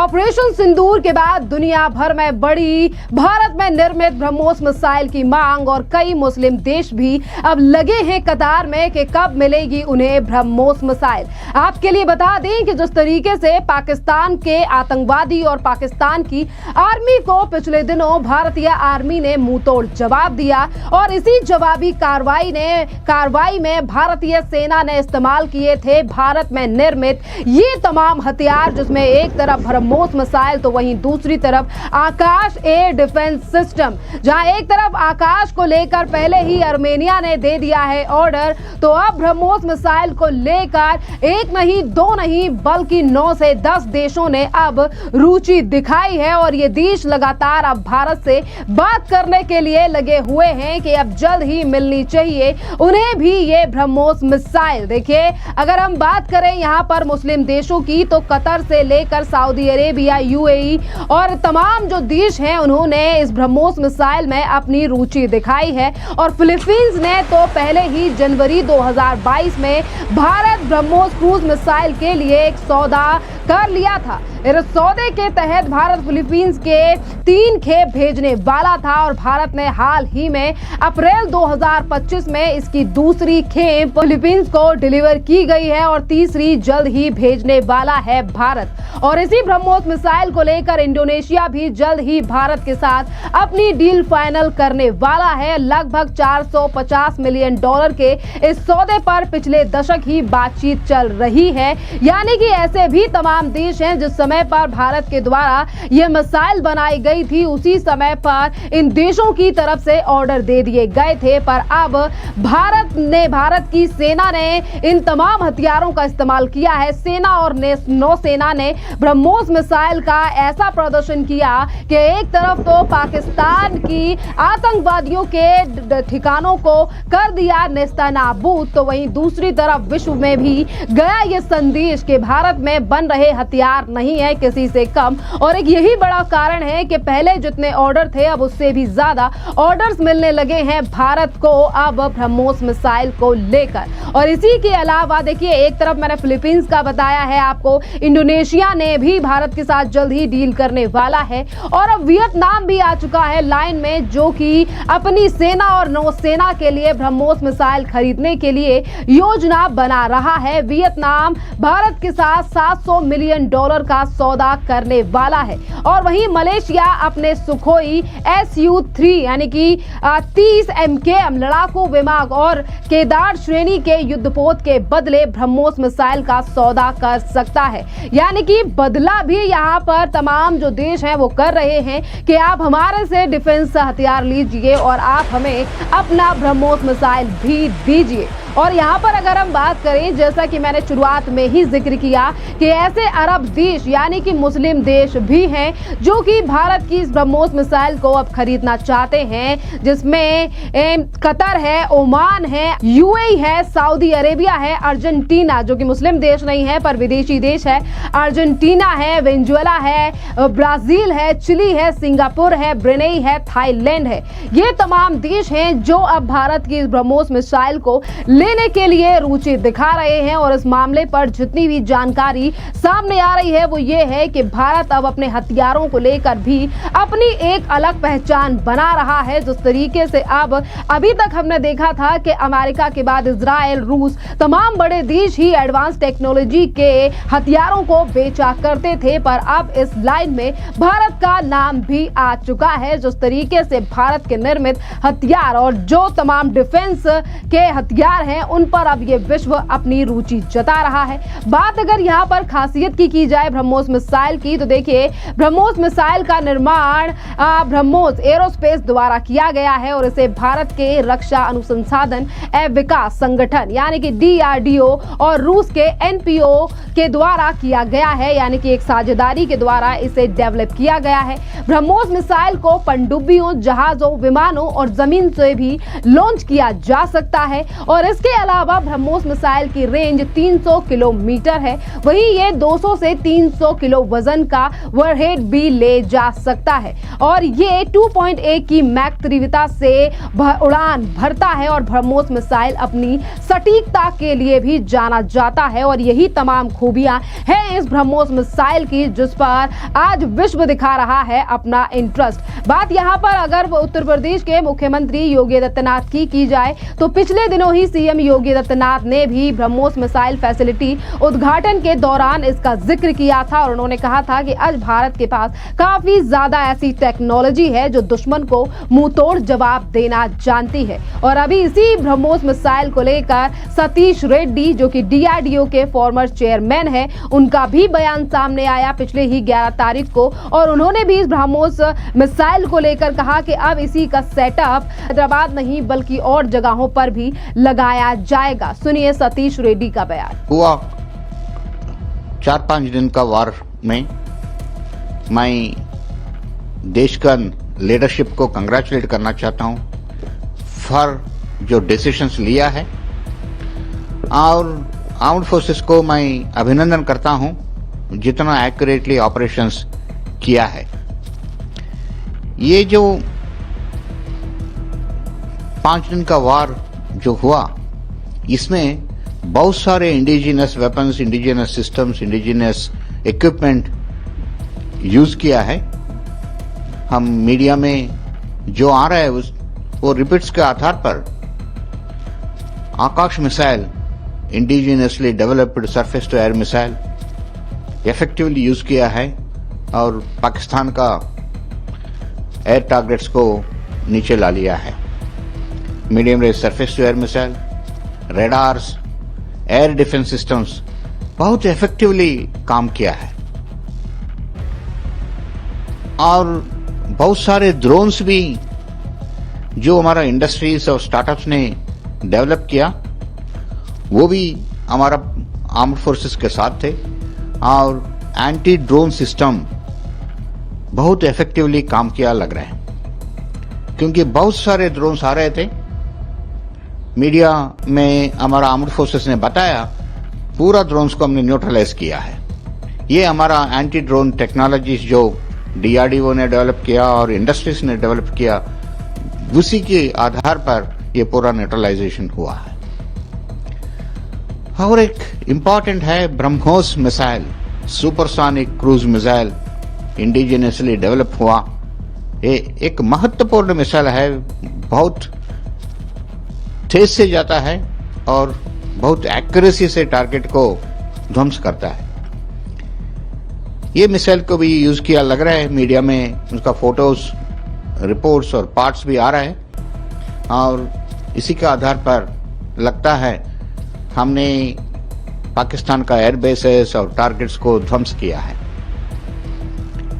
Operation सिंदूर के बाद दुनिया भर में बढ़ी भारत में निर्मित ब्रह्मोस मिसाइल की मांग और कई मुस्लिम देश भी अब लगे हैं कतार में कि कब मिलेगी उन्हें ब्रह्मोस मिसाइल। आपके लिए बता दें कि जिस तरीके से पाकिस्तान के आतंकवादी और पाकिस्तान की आर्मी को पिछले दिनों भारतीय आर्मी ने मुंहतोड़ जवाब दिया और इसी जवाबी कार्रवाई में भारतीय सेना ने इस्तेमाल किए थे भारत में निर्मित ये तमाम हथियार, जिसमें एक तरफ ब्रह्मोस मिसाइल तो वहीं दूसरी तरफ आकाश एयर डिफेंस सिस्टम। जहां एक तरफ आकाश को लेकर पहले ही आर्मेनिया ने दे दिया है ऑर्डर, तो अब ब्रह्मोस मिसाइल को लेकर एक नहीं दो नहीं बल्कि 9 से 10 देशों ने अब रुचि दिखाई है और ये देश लगातार अब भारत से बात करने के लिए लगे हुए हैं कि अब जल्द ही मिलनी चाहिए उन्हें भी ये ब्रह्मोस मिसाइल। देखिए, अगर हम बात करें यहाँ पर मुस्लिम देशों की, तो कतर से लेकर सऊदी अरेबिया, यूएई और तमाम जो देश हैं उन्होंने इस ब्रह्मोस मिसाइल में अपनी रुचि दिखाई है। और फिलीपींस ने तो पहले ही जनवरी 2022 में भारत ब्रह्मोस क्रूज मिसाइल के लिए एक सौदा कर लिया था। इस सौदे के तहत भारत फिलीपींस के 3 खेप भेजने वाला था और भारत ने हाल ही में अप्रैल 2025 में इसकी दूसरी खेप फिलीपींस को डिलीवर की गई है और तीसरी जल्द ही भेजने वाला है भारत। और इसी ब्रह्मोस मिसाइल को लेकर इंडोनेशिया भी जल्द ही भारत के साथ अपनी डील फाइनल करने वाला है। लगभग $450 मिलियन के इस सौदे पर पिछले दशक ही बातचीत चल रही है। यानी कि ऐसे भी तमाम देश हैं जिस समय पर भारत के द्वारा यह मिसाइल बनाई गई थी, उसी समय पर इन देशों की तरफ से ऑर्डर दे दिए गए थे। पर अब भारत की सेना ने इन तमाम हथियारों का इस्तेमाल किया है। सेना और नौसेना ने ब्रह्मोस मिसाइल का ऐसा प्रदर्शन किया कि एक तरफ तो पाकिस्तान की आतंकवादियों के ठिकानों को कर दिया नेस्तनाबूद, तो वहीं दूसरी तरफ विश्व में भी गया ये संदेश कि भारत में बन रहे हथियार नहीं है किसी से कम। और एक यही बड़ा कारण है कि पहले जितने ऑर्डर थे अब उससे भी ज्यादा ऑर्डर्स मिलने लगे हैं भारत को अब ब्रह्मोस मिसाइल को लेकर। और इसी के अलावा देखिए, एक तरफ मैंने फिलीपींस का बताया है आपको, इंडोनेशिया ने भी भारत के साथ जल्द ही डील करने वाला है और अब वियतनाम भी आ चुका है लाइन में, जो कि अपनी सेना और नौसेना के लिए ब्रह्मोस मिसाइल खरीदने के लिए योजना बना रहा है। वियतनाम भारत के साथ $700 मिलियन का सौदा करने वाला है। और वहीं मलेशिया अपने सुखोई Su-3 यानी कि 30 MKM लड़ाकू विमान और केदार श्रेणी के युद्धपोत के बदले ब्रह्मोस मिसाइल का सौदा कर सकता है। यानी कि बदला भी यहाँ पर तमाम जो देश हैं वो कर रहे हैं कि आप हमारे से डिफेंस हथियार लीजिए और आप हमें अपना ब्रह्मोस मिसाइल भी दीजिए। और यहाँ पर अगर हम बात करें, जैसा कि मैंने शुरुआत में ही जिक्र किया कि ऐसे अरब देश यानी कि मुस्लिम देश भी हैं जो कि भारत की इस ब्रह्मोस मिसाइल को अब खरीदना चाहते हैं, जिसमें कतर है, ओमान है, यूएई है, सऊदी अरेबिया है, अर्जेंटीना जो कि मुस्लिम देश नहीं है पर विदेशी देश है, अर्जेंटीना है, वेनेजुएला है, ब्राजील है, चिली है, सिंगापुर है, ब्रुनेई है, थाईलैंड है। ये तमाम देश हैं जो अब भारत की इस ब्रह्मोस मिसाइल को लेने के लिए रुचि दिखा रहे हैं। और इस मामले पर जितनी भी जानकारी सामने आ रही है वो ये है कि भारत अब अपने हथियारों को लेकर भी अपनी एक अलग पहचान बना रहा है। जिस तरीके से अब अभी तक हमने देखा था कि अमेरिका के बाद इजराइल, रूस, तमाम बड़े देश ही एडवांस टेक्नोलॉजी के हथियारों को बेचा करते थे, पर अब इस लाइन में भारत का नाम भी आ चुका है। जिस तरीके से भारत के निर्मित हथियार और जो तमाम डिफेंस के हथियार हैं उन पर अब ये विश्व अपनी रुचि जता रहा है। बात अगर यहाँ पर खासियत की जाए ब्रह्मोस मिसाइल की, तो देखिए, ब्रह्मोस मिसाइल का निर्माण ब्रह्मोस एरोस्पेस द्वारा किया गया है और इसे भारत के रक्षा अनुसंधान एवं विकास संगठन यानी कि DRDO और रूस के NPO के द्वारा किया गया है। यानी कि एक साझेदारी के द्वारा इसे डेवलप किया गया है। ब्रह्मोस मिसाइल को पनडुब्बियों, जहाजों, विमानों और जमीन से भी लॉन्च किया जा सकता है। और इसके अलावा ब्रह्मोस मिसाइल की रेंज 300 किलोमीटर है। वहीं ये 200 से 300 किलो वजन का वरहेड भी ले जा सकता है और ये 2.1 की मैक तीव्रता से उड़ान भरता है। और ब्रह्मोस मिसाइल अपनी सटीकता के लिए भी जाना जाता है और यही तमाम खूबियां हैं इस ब्रह्मोस मिसाइल की, जिस पर आज विश्व दिखा रहा है अपना इंटरेस्ट। बात यहां पर अगर उत्तर प्रदेश के मुख्यमंत्री योगी आदित्यनाथ की जाए तो पिछले दिनों ही सीएम योगी आदित्यनाथ ने भी ब्रह्मोस मिसाइल फैसिलिटी उद्घाटन के दौरान इसका जिक्र किया था और उन्होंने कहा था कि आज भारत के पास काफी ज्यादा ऐसी टेक्नोलॉजी है जो दुश्मन को मुंहतोड़ जवाब देना जानती है। और अभी इसी ब्रह्मोस मिसाइल को लेकर सतीश रेड्डी जो कि डीआरडीओ के फॉर्मर चेयरमैन है, उनका भी बयान सामने आया पिछले ही 11 तारीख को, और उन्होंने भी इस ब्रह्मोस मिसाइल को लेकर कहा कि अब इसी का सेटअप हैदराबाद नहीं बल्कि और जगहों पर भी लगाया जाएगा। सुनिए सतीश रेड्डी का बयान। हुआ 4-5 दिन का वार में मैं देश का लीडरशिप को कंग्रेचुलेट करना चाहता हूं फॉर जो डिसीजंस लिया है, और आर्म्ड फोर्सेस को मैं अभिनंदन करता हूं जितना एक्यूरेटली ऑपरेशंस किया है। ये जो 5 दिन का वार जो हुआ, इसमें बहुत सारे indigenous weapons, indigenous systems, indigenous equipment use किया है। हम मीडिया में जो आ रहा है वो रिपोर्ट्स के आधार पर Akash missile, indigenously developed surface to air missile effectively use किया है और पाकिस्तान का एयर टारगेट्स को नीचे ला लिया है। Medium range surface to air missile, radars, air defence systems बहुत इफेक्टिवली काम किया है, और बहुत सारे ड्रोन्स भी जो हमारा इंडस्ट्रीज और स्टार्टअप्स ने डेवलप किया वो भी हमारा आर्म्ड फोर्सेस के साथ थे, और एंटी ड्रोन सिस्टम बहुत इफेक्टिवली काम किया लग रहा है, क्योंकि बहुत सारे ड्रोन्स आ रहे थे। मीडिया में हमारा आर्म्ड फोर्सेस ने बताया पूरा ड्रोन्स को हमने न्यूट्रलाइज किया है। ये हमारा एंटी ड्रोन टेक्नोलॉजीज जो डीआरडीओ ने डेवलप किया और इंडस्ट्रीज ने डेवलप किया, उसी के आधार पर ये पूरा न्यूट्रलाइजेशन हुआ है। और एक इंपॉर्टेंट है BrahMos missile, supersonic cruise missile indigenously develop हुआ। ये एक महत्वपूर्ण मिसाइल है, बहुत तेज से जाता है और बहुत एक्यूरेसी से टारगेट को ध्वंस करता है। ये मिसाइल को भी यूज किया लग रहा है, मीडिया में उसका फोटोज, रिपोर्ट्स और पार्ट्स भी आ रहा है, और इसी के आधार पर लगता है हमने पाकिस्तान का एयर बेसेस और टारगेट्स को ध्वंस किया है।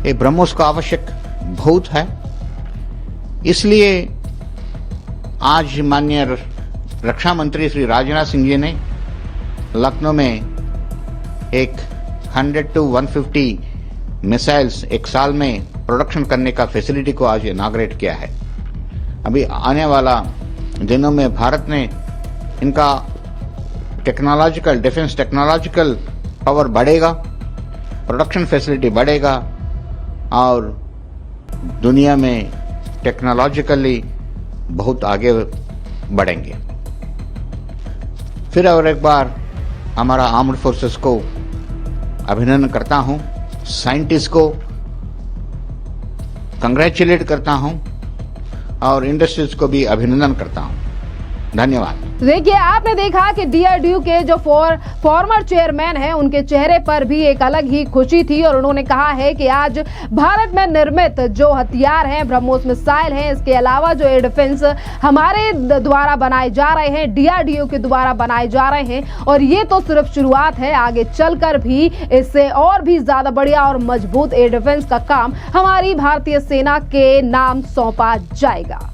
ये ब्रह्मोस का आवश्यक बहुत है, इसलिए आज माननीय रक्षा मंत्री श्री राजनाथ सिंह जी ने लखनऊ में एक 100 to 150 मिसाइल्स एक साल में प्रोडक्शन करने का फैसिलिटी को आज इनॉग्रेट किया है। अभी आने वाला दिनों में भारत ने इनका टेक्नोलॉजिकल, डिफेंस टेक्नोलॉजिकल पावर बढ़ेगा, प्रोडक्शन फैसिलिटी बढ़ेगा, और दुनिया में टेक्नोलॉजिकली बहुत आगे बढ़ेंगे। फिर और एक बार हमारा आर्म्ड फोर्सेस को अभिनंदन करता हूं, साइंटिस्ट को कंग्रेचुलेट करता हूं, और इंडस्ट्रीज को भी अभिनंदन करता हूं। धन्यवाद। देखिए, आपने देखा कि डीआरडीओ के जो फॉर्मर चेयरमैन हैं, उनके चेहरे पर भी एक अलग ही खुशी थी, और उन्होंने कहा है कि आज भारत में निर्मित जो हथियार हैं, ब्रह्मोस मिसाइल हैं, इसके अलावा जो एयर डिफेंस हमारे द्वारा बनाए जा रहे हैं, डीआरडीओ के द्वारा बनाए जा रहे हैं, और ये तो सिर्फ शुरुआत है, आगे चलकर भी इससे और भी ज्यादा बढ़िया और मजबूत एयर डिफेंस का काम हमारी भारतीय सेना के नाम सौंपा जाएगा।